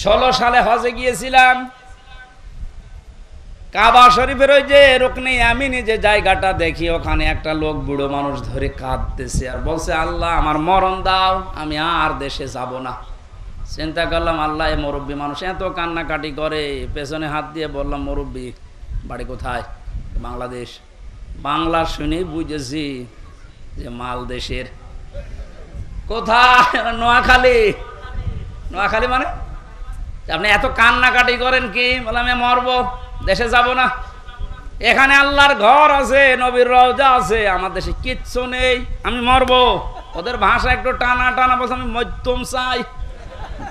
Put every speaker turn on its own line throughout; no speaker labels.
16 সালে হজে গিয়েছিলাম। কাবা শরীফের ওই যে রুকনে ইয়ামিনি যে জায়গাটা দেখি, ওখানে একটা লোক বুড়ো মানুষ ধরে কাঁদতেছে আর বলছে, আল্লাহ আমার মরণ দাও, আমি আর দেশে যাব না। চিন্তা করলাম, আল্লাহ এই মুরব্বী মানুষ এত কান্নাকাটি করে। পেছনে হাত দিয়ে বললাম, মুরব্বী বাড়ি কোথায়? বাংলাদেশ। বাংলা শুনেই বুঝেছি যে মাল দেশের। কোথায়? নোয়াখালী। নোয়াখালী মানে? আপনি এত কান্নাকাটি করেন কি? বললাম আমি মরবো, দেশে যাব না। এখানে আল্লাহর ঘর আছে, নবীর রওজা আছে, আমার দেশে কিচ্ছু নেই, আমি মরবো। ওদের ভাষা একটু টানা টানা, বলছে আমি মধ্যম চাই।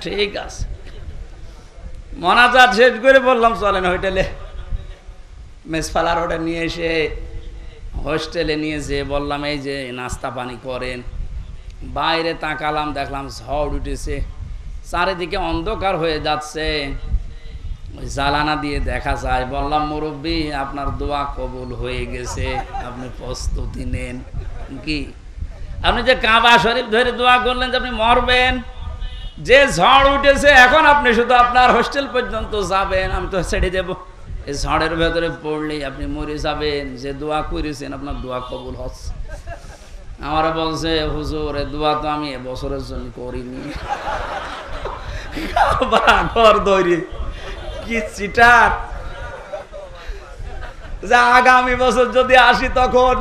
ঠিক আছে, মোনাজাত শেষ করে বললাম চলেন হোটেলে। মেসফালা রোডে নিয়ে এসে হোস্টেলে নিয়ে যেয়ে বললাম, এই যে নাস্তা পানি করেন। বাইরে তাকালাম, দেখলাম ঝড় উঠেছে, চারিদিকে অন্ধকার হয়ে যাচ্ছে, ওই জ্বালানা দিয়ে দেখা যায়। বললাম, মুরব্বী আপনার দোয়া কবুল হয়ে গেছে, আপনি প্রস্তুতি নেন। কি আপনি যে কাবা শরীফ ধরে দোয়া করলেন যে আপনি মরবেন, যে ঝড় উঠেছে এখন আপনি শুধু আপনার হোস্টেল পর্যন্ত যাবেন, আমি তো ছেড়ে দেব। এই ঝড়ের ভেতরে পড়লেই আপনি মরে যাবেন। যে দোয়া করেছেন আপনার দোয়া কবুল হচ্ছে। আমার বলছে, হুজুর এ দোয়া তো আমি এবছরের জন্য করিনি। ঘর দৌড়ি কি চিটার, যে আগামী বছর যদি আসি তখন।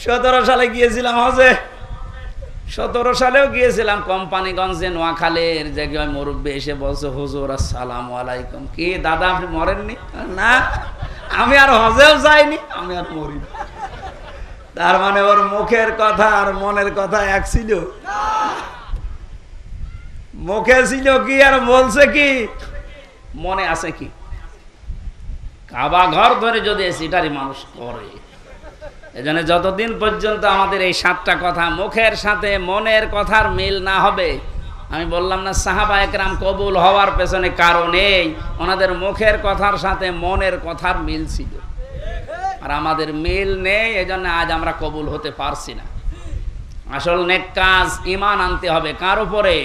17 সালে গিয়েছিলাম হজে, 17 সালেও গিয়েছিলাম কোম্পানিগঞ্জে, নোয়াখালীর জায়গায়। মুরব্বী এসে বলছে, হুজুর আসসালামু আলাইকুম। কি দাদা আপনি মরেননি? না, আমি আর হজেও যাইনি, আমি আর মরিনি। তার মানে ওর মুখের কথা আর মনের কথা এক ছিল। মুখে ছিল কি আর বলছে কি, মনে আছে কি? কাবা ঘর ধরে যদি সিটারি মানুষ করে, এজন্য যতদিন পর্যন্ত আমাদের এই 7টা কথা মুখের সাথে মনের কথার মিল না হবে, আমি বললাম না সাহাবা একরাম কবুল হওয়ার পেছনে কারণেই ওনাদের মুখের কথার সাথে মনের কথার মিল ছিল। আর আমাদের মিল নেই, এজন্য আজ আমরা কবুল হতে পারছি না। আসল নেক কাজ ঈমান আনতে হবে কার উপরে?